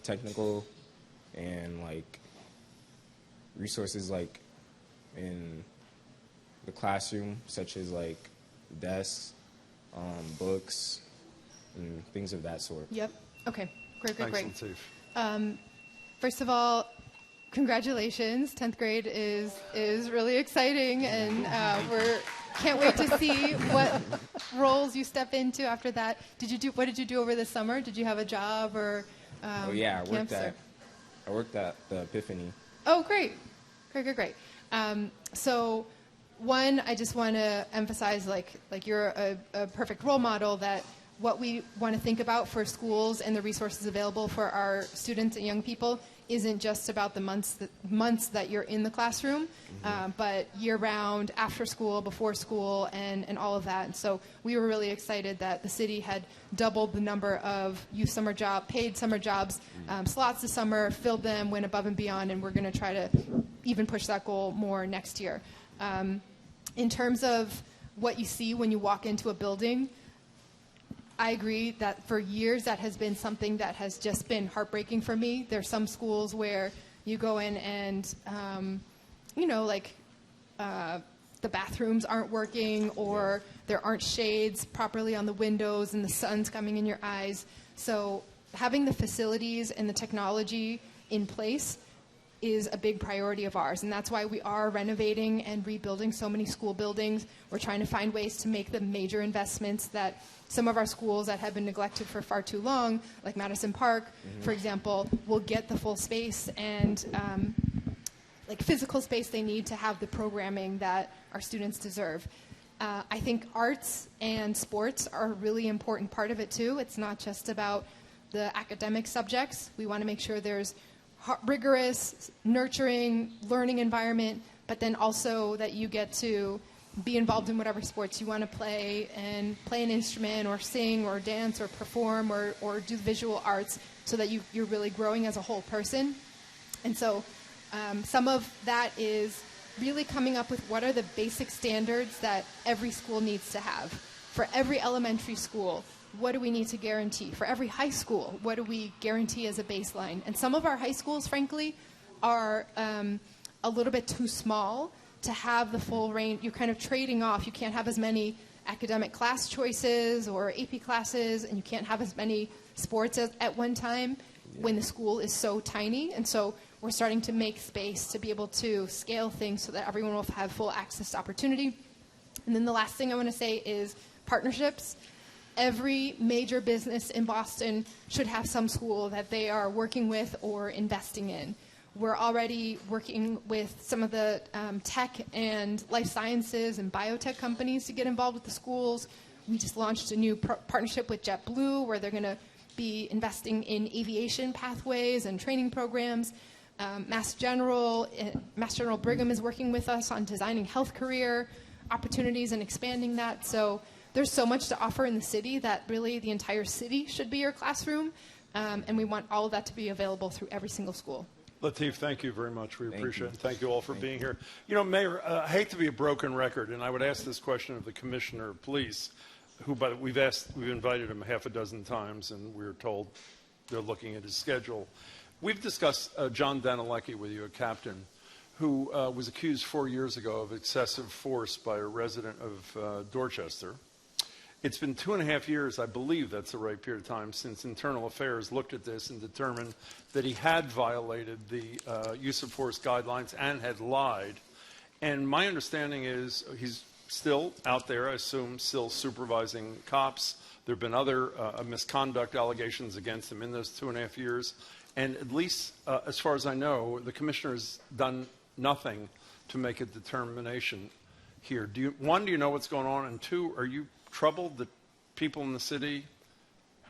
Technical and like resources like in the classroom, such as like desks, books, and things of that sort. Yep. Okay. Great. Thanks, Latif. First of all, congratulations. 10th grade is really exciting, and can't wait to see what roles you step into after that. What did you do over the summer? Did you have a job or I worked at the Epiphany. Oh, great. So one, I just want to emphasize like you're a perfect role model, that what we want to think about for schools and the resources available for our students and young people isn't just about the months that you're in the classroom, but year-round, after school, before school, and all of that. And so we were really excited that the city had doubled the number of paid summer jobs slots this summer, filled them, went above and beyond, and we're going to try to even push that goal more next year. In terms of what you see when you walk into a building, I agree that for years that has been something that has just been heartbreaking for me. There's some schools where you go in and, the bathrooms aren't working, or there aren't shades properly on the windows and the sun's coming in your eyes. So having the facilities and the technology in place is a big priority of ours, and that's why we are renovating and rebuilding so many school buildings. We're trying to find ways to make the major investments that some of our schools that have been neglected for far too long, like Madison Park, for example, will get the full space and physical space they need to have the programming that our students deserve. I think arts and sports are a really important part of it too. It's not just about the academic subjects. We want to make sure there's rigorous, nurturing, learning environment, but then also that you get to be involved in whatever sports you want to play, and play an instrument or sing or dance or perform or do visual arts, so that you're really growing as a whole person. And so some of that is really coming up with what are the basic standards that every school needs to have. For every elementary school, what do we need to guarantee? For every high school, what do we guarantee as a baseline? And some of our high schools, frankly, are a little bit too small to have the full range. You're kind of trading off. You can't have as many academic class choices or AP classes, and you can't have as many sports at one time when the school is so tiny. And so we're starting to make space to be able to scale things so that everyone will have full access to opportunity. And then the last thing I want to say is partnerships. Every major business in Boston should have some school that they are working with or investing in. We're already working with some of the tech and life sciences and biotech companies to get involved with the schools. We just launched a new partnership with JetBlue, where they're going to be investing in aviation pathways and training programs. Mass General Brigham is working with us on designing health career opportunities and expanding that. So there's so much to offer in the city that really the entire city should be your classroom, and we want all of that to be available through every single school. Lateef, thank you very much. We appreciate it. Thank you all for being here. You know, Mayor, I hate to be a broken record, and I would ask this question of the Commissioner of Police, who, but we've invited him half a dozen times, and we're told they're looking at his schedule. We've discussed John Danilecki with you, a captain, who was accused 4 years ago of excessive force by a resident of Dorchester. It's been 2.5 years, I believe that's the right period of time, since Internal Affairs looked at this and determined that he had violated the use of force guidelines and had lied. And my understanding is he's still out there, I assume, still supervising cops. There have been other misconduct allegations against him in those 2.5 years. And at least, as far as I know, the commissioner has done nothing to make a determination here. Do you know what's going on? And two, are you troubled that people in the city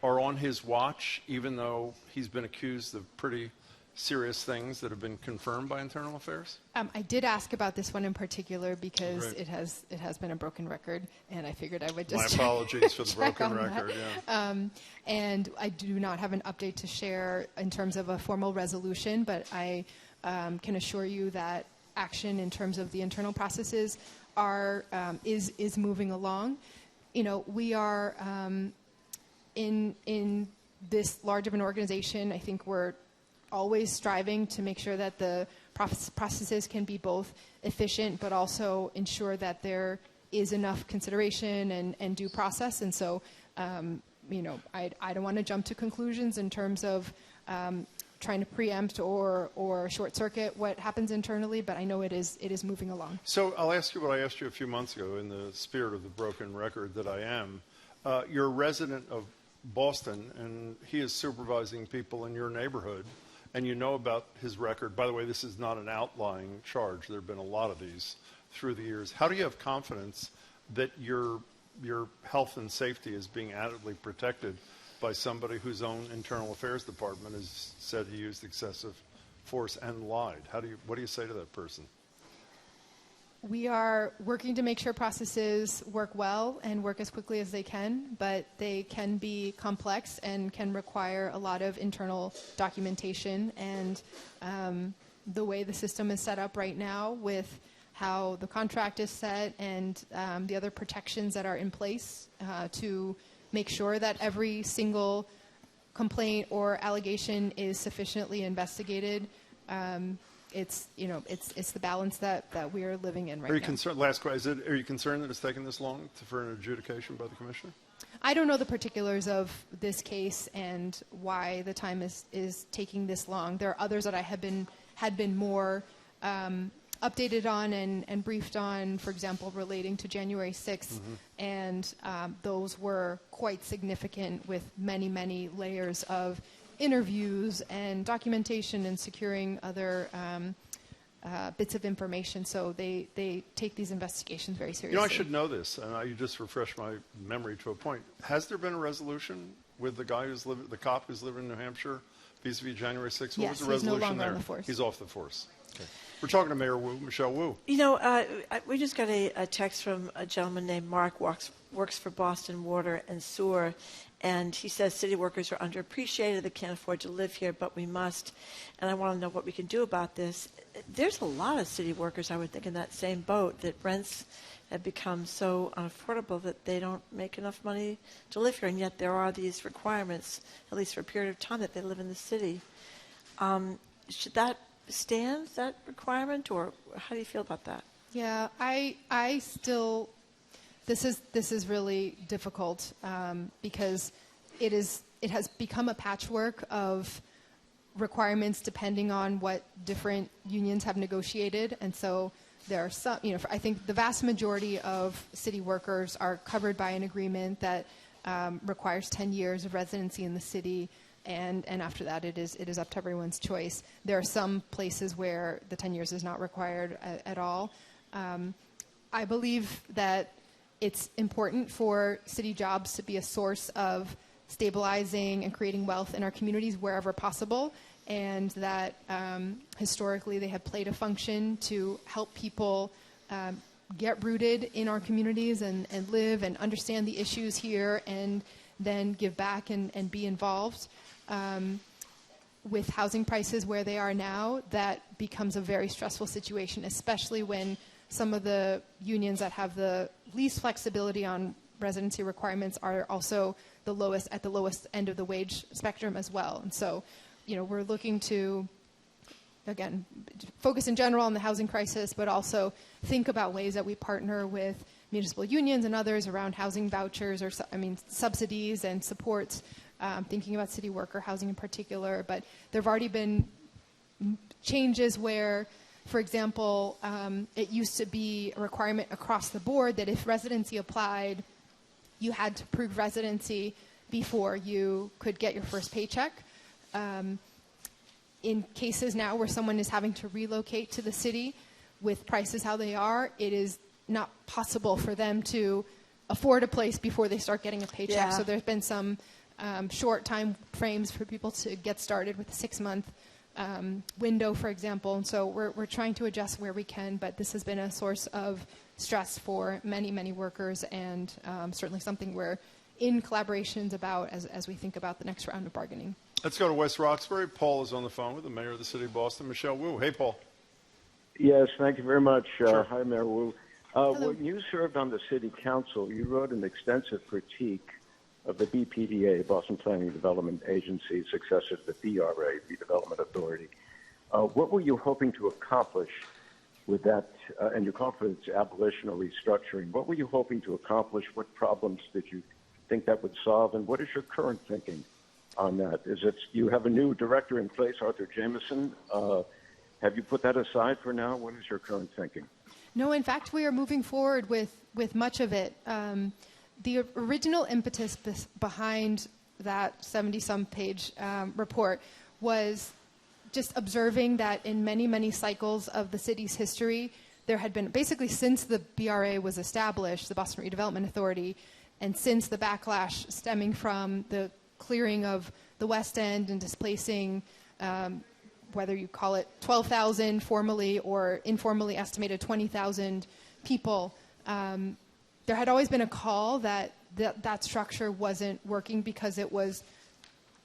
are on his watch, even though he's been accused of pretty serious things that have been confirmed by Internal Affairs? I did ask about this one in particular because Great. it has been a broken record, and I figured I would just My apologies for the check broken on that. record. Yeah. And I do not have an update to share in terms of a formal resolution, but I can assure you that action in terms of the internal processes is moving along. You know, we are in this large of an organization. I think we're always striving to make sure that the processes can be both efficient, but also ensure that there is enough consideration and due process. And so, you know, I don't want to jump to conclusions in terms of trying to preempt or short circuit what happens internally, but I know it is moving along. So I'll ask you what I asked you a few months ago in the spirit of the broken record that I am. You're a resident of Boston, and he is supervising people in your neighborhood, and you know about his record. By the way, this is not an outlying charge. There have been a lot of these through the years. How do you have confidence that your health and safety is being adequately protected by somebody whose own Internal Affairs Department has said he used excessive force and lied? What do you say to that person? We are working to make sure processes work well and work as quickly as they can, but they can be complex and can require a lot of internal documentation. And the way the system is set up right now with how the contract is set and the other protections that are in place to make sure that every single complaint or allegation is sufficiently investigated. It's the balance that we are living in right now. Last question, are you concerned that it's taken this long for an adjudication by the commissioner? I don't know the particulars of this case and why the time is taking this long. There are others that I had been more updated on and briefed on, for example, relating to January 6th, and those were quite significant with many, many layers of interviews and documentation and securing other bits of information. So they take these investigations very seriously. You know, I should know this, and you just refreshed my memory to a point. Has there been a resolution with the cop who's living in New Hampshire vis-a-vis January 6th? What was the resolution he's no longer there? on the force. He's off the force. Okay. We're talking to Mayor Wu, Michelle Wu. You know, we just got a text from a gentleman named Mark, works for Boston Water and Sewer, and he says city workers are underappreciated. They can't afford to live here, but we must. And I want to know what we can do about this. There's a lot of city workers, I would think, in that same boat, that rents have become so unaffordable that they don't make enough money to live here, and yet there are these requirements, at least for a period of time, that they live in the city. Should that stand, that requirement, or how do you feel about that? Yeah, I still, this is really difficult because it has become a patchwork of requirements depending on what different unions have negotiated, and so there are some, I think the vast majority of city workers are covered by an agreement that requires 10 years of residency in the city. And after that, it is up to everyone's choice. There are some places where the 10 years is not required at all. I believe that it's important for city jobs to be a source of stabilizing and creating wealth in our communities wherever possible, and that historically they have played a function to help people get rooted in our communities and live and understand the issues here and then give back and be involved. With housing prices where they are now, that becomes a very stressful situation, especially when some of the unions that have the least flexibility on residency requirements are also at the lowest end of the wage spectrum as well. And so, we're looking to, again, focus in general on the housing crisis, but also think about ways that we partner with municipal unions and others around housing vouchers or subsidies and supports, thinking about city worker housing in particular. But there have already been changes where, for example, it used to be a requirement across the board that if residency applied, you had to prove residency before you could get your first paycheck. In cases now where someone is having to relocate to the city with prices how they are, it is not possible for them to afford a place before they start getting a paycheck. Yeah. So there's been some short time frames for people to get started with a 6-month window, for example. And so we're trying to adjust where we can, but this has been a source of stress for many, many workers, and certainly something we're in collaborations about as we think about the next round of bargaining. Let's go to West Roxbury. Paul is on the phone with the mayor of the city of Boston, Michelle Wu. Hey, Paul. Yes, thank you very much. Sure. Hi, Mayor Wu. When you served on the city council, you wrote an extensive critique of the BPDA, Boston Planning and Development Agency, successor to the BRA, the Development Authority. What were you hoping to accomplish with that, and you called for its abolition or restructuring? What were you hoping to accomplish? What problems did you think that would solve, and what is your current thinking on that? You have a new director in place, Arthur Jameson. Have you put that aside for now? What is your current thinking? No, in fact, we are moving forward with much of it. The original impetus behind that 70-some page report was just observing that in many, many cycles of the city's history, there had been, basically since the BRA was established, the Boston Redevelopment Authority, and since the backlash stemming from the clearing of the West End and displacing, whether you call it 12,000 formally or informally estimated 20,000 people, there had always been a call that structure wasn't working because it was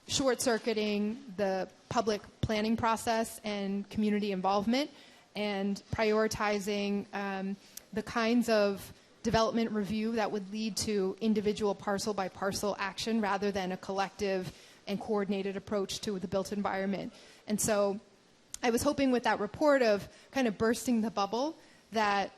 short-circuiting the public planning process and community involvement and prioritizing the kinds of development review that would lead to individual parcel-by-parcel action rather than a collective and coordinated approach to the built environment. And so I was hoping with that report of kind of bursting the bubble that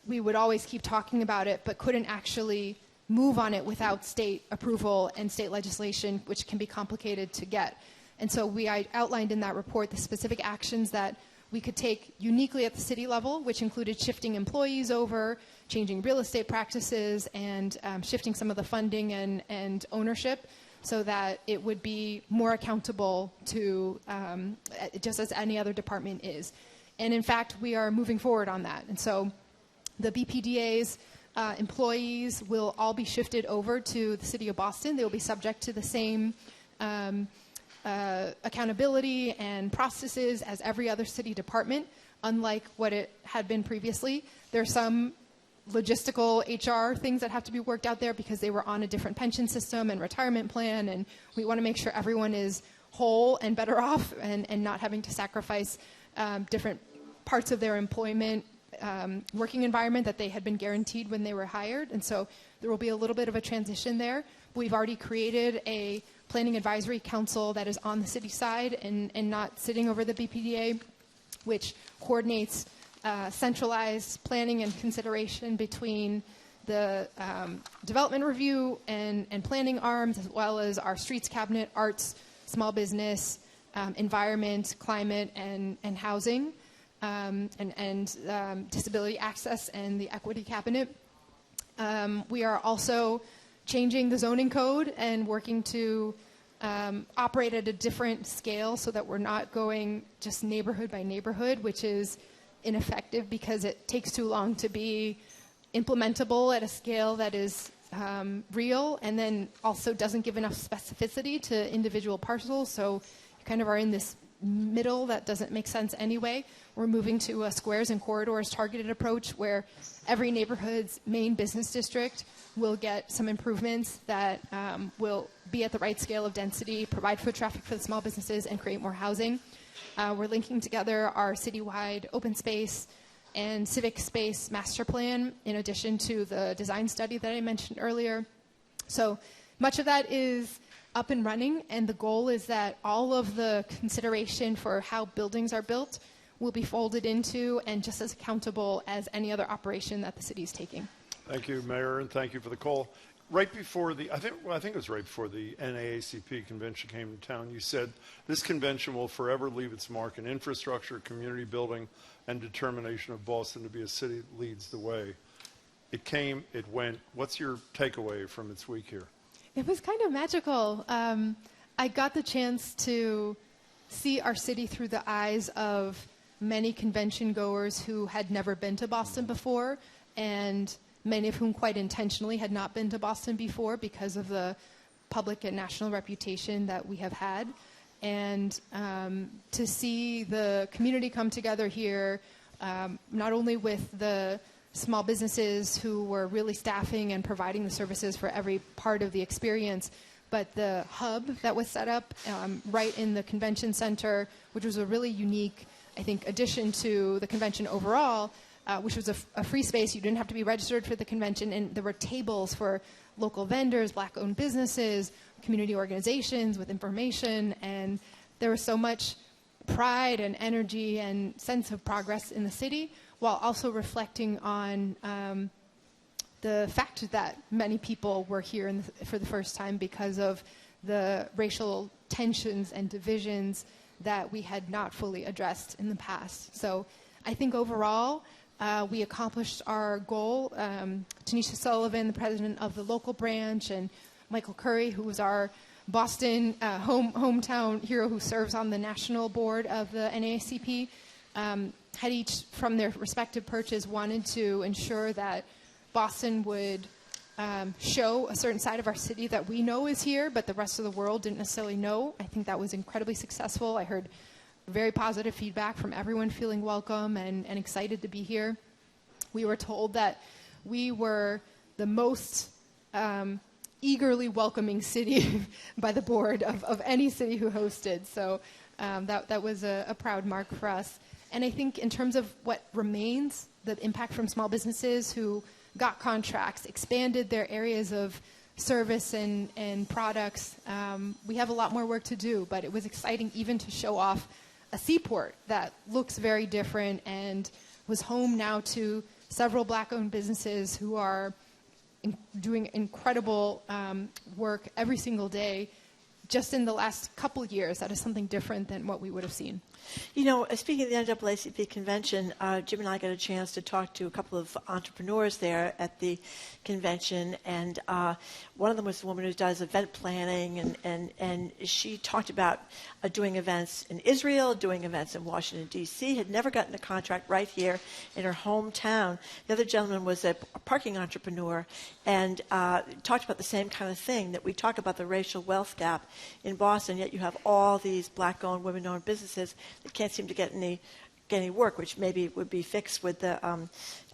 we would always keep talking about it but couldn't actually move on it without state approval and state legislation, which can be complicated to get. And so I outlined in that report the specific actions that we could take uniquely at the city level, which included shifting employees over, changing real estate practices, and shifting some of the funding and ownership so that it would be more accountable to just as any other department is. And in fact, we are moving forward on that. And so the BPDA's employees will all be shifted over to the city of Boston. They will be subject to the same accountability and processes as every other city department, unlike what it had been previously. There are some logistical HR things that have to be worked out there because they were on a different pension system and retirement plan, and we want to make sure everyone is whole and better off and not having to sacrifice different parts of their employment working environment that they had been guaranteed when they were hired. And so there will be a little bit of a transition there. We've already created a planning advisory council that is on the city side and not sitting over the BPDA, which coordinates centralized planning and consideration between the development review and planning arms, as well as our streets cabinet, arts, small business, environment, climate, and housing, and disability access and the equity cabinet. We are also changing the zoning code and working to operate at a different scale so that we're not going just neighborhood by neighborhood, which is ineffective because it takes too long to be implementable at a scale that is real, and then also doesn't give enough specificity to individual parcels. So you kind of are in this middle that doesn't make sense anyway. We're moving to a squares and corridors targeted approach where every neighborhood's main business district will get some improvements that will be at the right scale of density, provide foot traffic for the small businesses, and create more housing. We're linking together our citywide open space and civic space master plan in addition to the design study that I mentioned earlier. So much of that is up and running, and the goal is that all of the consideration for how buildings are built will be folded into and just as accountable as any other operation that the city is taking. Thank you, Mayor, and thank you for the call. Right before I think it was right before the NAACP convention came to town, you said this convention will forever leave its mark in infrastructure, community building, and determination of Boston to be a city that leads the way. It came, it went. What's your takeaway from its week here? It was kind of magical. I got the chance to see our city through the eyes of many convention goers who had never been to Boston before, and many of whom quite intentionally had not been to Boston before because of the public and national reputation that we have had. And to see the community come together here, not only with the small businesses who were really staffing and providing the services for every part of the experience, but the hub that was set up right in the convention center, which was a really unique, I think, addition to the convention overall, which was a free space. You didn't have to be registered for the convention, and there were tables for local vendors, black-owned businesses, community organizations with information, and there was so much pride and energy and sense of progress in the city, while also reflecting on the fact that many people were here for the first time because of the racial tensions and divisions that we had not fully addressed in the past. So I think overall, we accomplished our goal. Tanisha Sullivan, the president of the local branch, and Michael Curry, who was our Boston hometown hero who serves on the national board of the NAACP, had each, from their respective perches, wanted to ensure that Boston would show a certain side of our city that we know is here, but the rest of the world didn't necessarily know. I think that was incredibly successful. I heard very positive feedback from everyone feeling welcome and excited to be here. We were told that we were the most eagerly welcoming city by the board of any city who hosted. So that was a proud mark for us. And I think in terms of what remains, the impact from small businesses who got contracts, expanded their areas of service and products, we have a lot more work to do, but it was exciting even to show off a seaport that looks very different and was home now to several black-owned businesses who are doing incredible work every single day. Just in the last couple years, that is something different than what we would have seen. You know, speaking of the NAACP convention, Jim and I got a chance to talk to a couple of entrepreneurs there at the convention, and one of them was a woman who does event planning, and she talked about doing events in Israel, doing events in Washington, D.C., had never gotten a contract right here in her hometown. The other gentleman was a parking entrepreneur and talked about the same kind of thing, that we talk about the racial wealth gap in Boston, yet you have all these black-owned, women-owned businesses that can't seem to get any work, which maybe would be fixed with the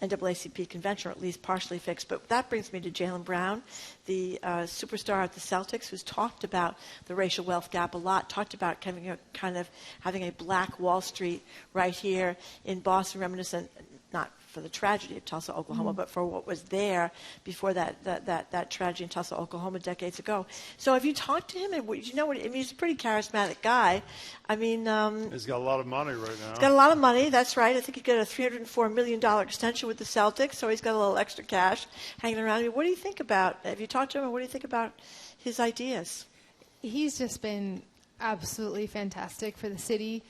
NAACP convention, or at least partially fixed. But that brings me to Jaylen Brown, the superstar at the Celtics, who's talked about the racial wealth gap a lot, talked about having a black Wall Street right here in Boston, reminiscent, not for the tragedy of Tulsa, Oklahoma, but for what was there before that tragedy in Tulsa, Oklahoma, decades ago. So have you talked to him? And you know what? I mean, he's a pretty charismatic guy. I mean, he's got a lot of money right now. He's got a lot of money. That's right. I think he got a $304 million extension with the Celtics, so he's got a little extra cash hanging around. I mean, what do you think about? Have you talked to him, and what do you think about his ideas? He's just been absolutely fantastic for the city.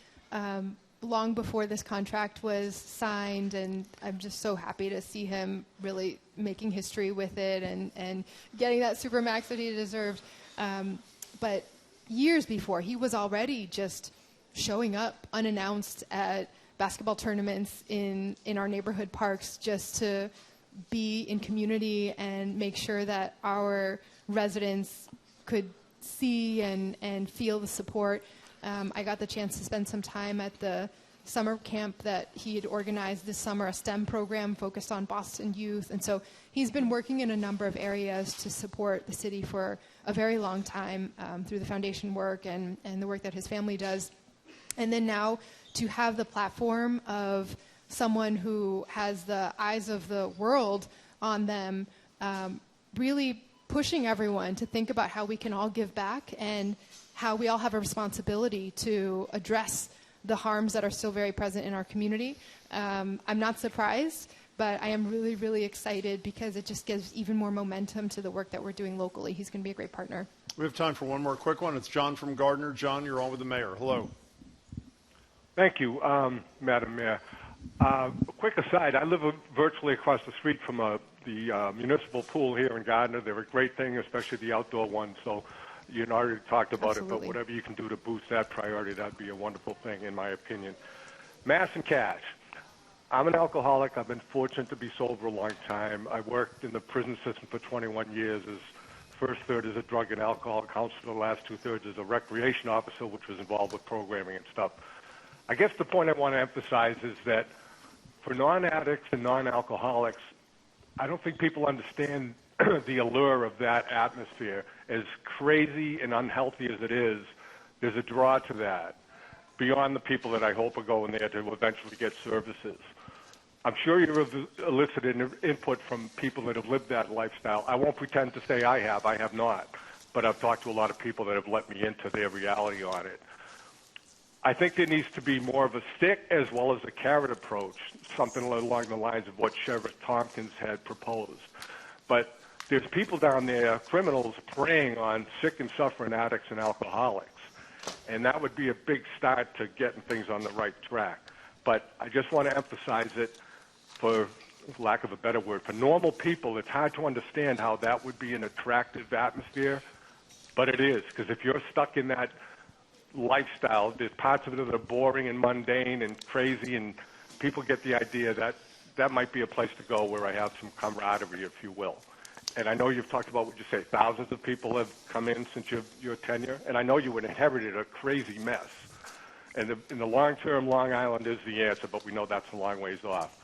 Long before this contract was signed, and I'm just so happy to see him really making history with it and getting that supermax that he deserved. But years before, he was already just showing up unannounced at basketball tournaments in our neighborhood parks just to be in community and make sure that our residents could see and feel the support. I got the chance to spend some time at the summer camp that he had organized this summer, a STEM program focused on Boston youth. And so he's been working in a number of areas to support the city for a very long time through the foundation work and the work that his family does. And then now to have the platform of someone who has the eyes of the world on them, really pushing everyone to think about how we can all give back and how we all have a responsibility to address the harms that are still very present in our community. I'm not surprised, but I am really, really excited because it just gives even more momentum to the work that we're doing locally. He's going to be a great partner. We have time for one more quick one. It's John from Gardner. John, you're on with the mayor. Hello. Thank you, Madam Mayor. A quick aside, I live virtually across the street from the municipal pool here in Gardner. They're a great thing, especially the outdoor one. So you already talked about it, but whatever you can do to boost that priority, that'd be a wonderful thing, in my opinion. Mass and cash. I'm an alcoholic. I've been fortunate to be sober a long time. I worked in the prison system for 21 years as first third as a drug and alcohol counselor, the last 2/3 as a recreation officer, which was involved with programming and stuff. I guess the point I want to emphasize is that for non-addicts and non-alcoholics, I don't think people understand the allure of that atmosphere. As crazy and unhealthy as it is, there's a draw to that beyond the people that I hope are going there to eventually get services. I'm sure you've elicited input from people that have lived that lifestyle. I won't pretend to say I have not, but I've talked to a lot of people that have let me into their reality on it. I think there needs to be more of a stick as well as a carrot approach, something along the lines of what Sheriff Tompkins had proposed. But there's people down there, criminals, preying on sick and suffering addicts and alcoholics. And that would be a big start to getting things on the right track. But I just want to emphasize it, for lack of a better word, for normal people, it's hard to understand how that would be an attractive atmosphere. But it is, because if you're stuck in that lifestyle, there's parts of it that are boring and mundane and crazy, and people get the idea that that might be a place to go where I have some camaraderie, if you will. And I know you've talked about, what you say, thousands of people have come in since your tenure, and I know you inherited a crazy mess. And in the long term, Long Island is the answer, but we know that's a long ways off,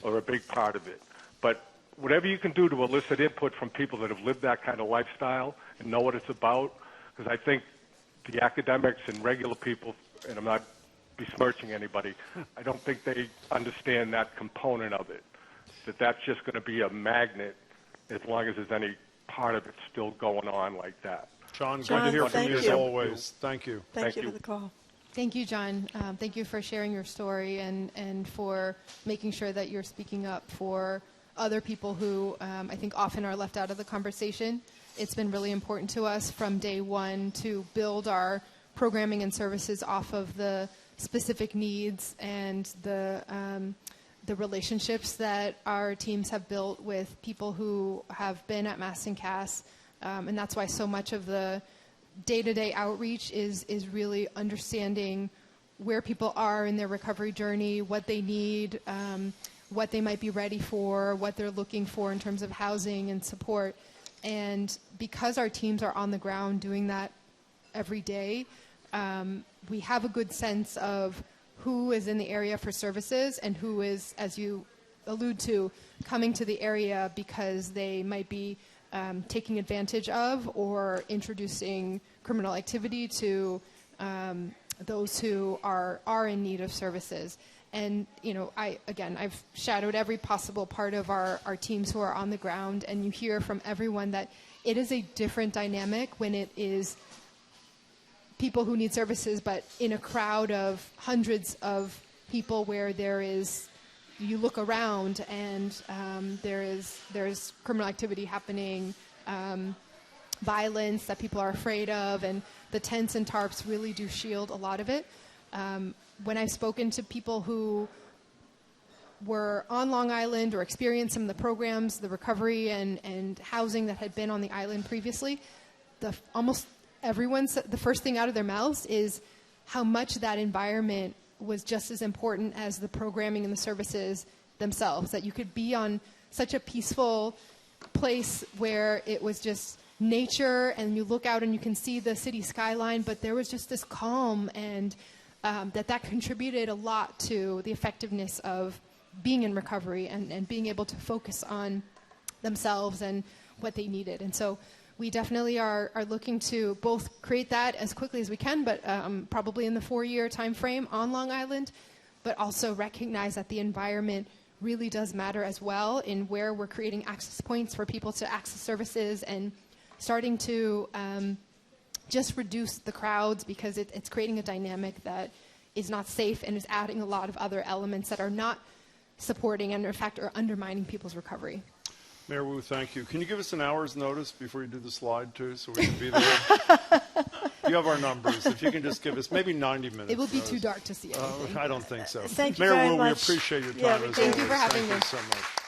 or a big part of it. But whatever you can do to elicit input from people that have lived that kind of lifestyle and know what it's about, because I think the academics and regular people, and I'm not besmirching anybody, I don't think they understand that component of it, that's just going to be a magnet as long as there's any part of it still going on like that. John, good to hear from you as always. Thank you. Thank you for the call. Thank you, John. Thank you for sharing your story and for making sure that you're speaking up for other people who I think often are left out of the conversation. It's been really important to us from day one to build our programming and services off of the specific needs and the relationships that our teams have built with people who have been at Mass and Cass. And that's why so much of the day-to-day outreach is really understanding where people are in their recovery journey, what they need, what they might be ready for, what they're looking for in terms of housing and support. And because our teams are on the ground doing that every day, we have a good sense of who is in the area for services and who is, as you allude to, coming to the area because they might be taking advantage of or introducing criminal activity to those who are in need of services. And, you know, I've shadowed every possible part of our teams who are on the ground, and you hear from everyone that it is a different dynamic when it is people who need services, but in a crowd of hundreds of people where there is, you look around and there's criminal activity happening, violence that people are afraid of, and the tents and tarps really do shield a lot of it. When I've spoken to people who were on Long Island or experienced some of the programs, the recovery and housing that had been on the island previously, almost everyone, the first thing out of their mouths is how much that environment was just as important as the programming and the services themselves, that you could be on such a peaceful place where it was just nature, and you look out and you can see the city skyline, but there was just this calm, and that contributed a lot to the effectiveness of being in recovery and being able to focus on themselves and what they needed. And so we definitely are looking to both create that as quickly as we can, but probably in the 4-year time frame on Long Island, but also recognize that the environment really does matter as well in where we're creating access points for people to access services and starting to just reduce the crowds, because it's creating a dynamic that is not safe and is adding a lot of other elements that are not supporting and in fact are undermining people's recovery. Mayor Wu, thank you. Can you give us an hour's notice before you do the slide, too, so we can be there? You have our numbers. If you can just give us maybe 90 minutes. It will be too dark to see anything. I don't think so. Thank you Mayor very Wu, much. we appreciate your time. Yeah, as thank always. you for having Thank me. you so much.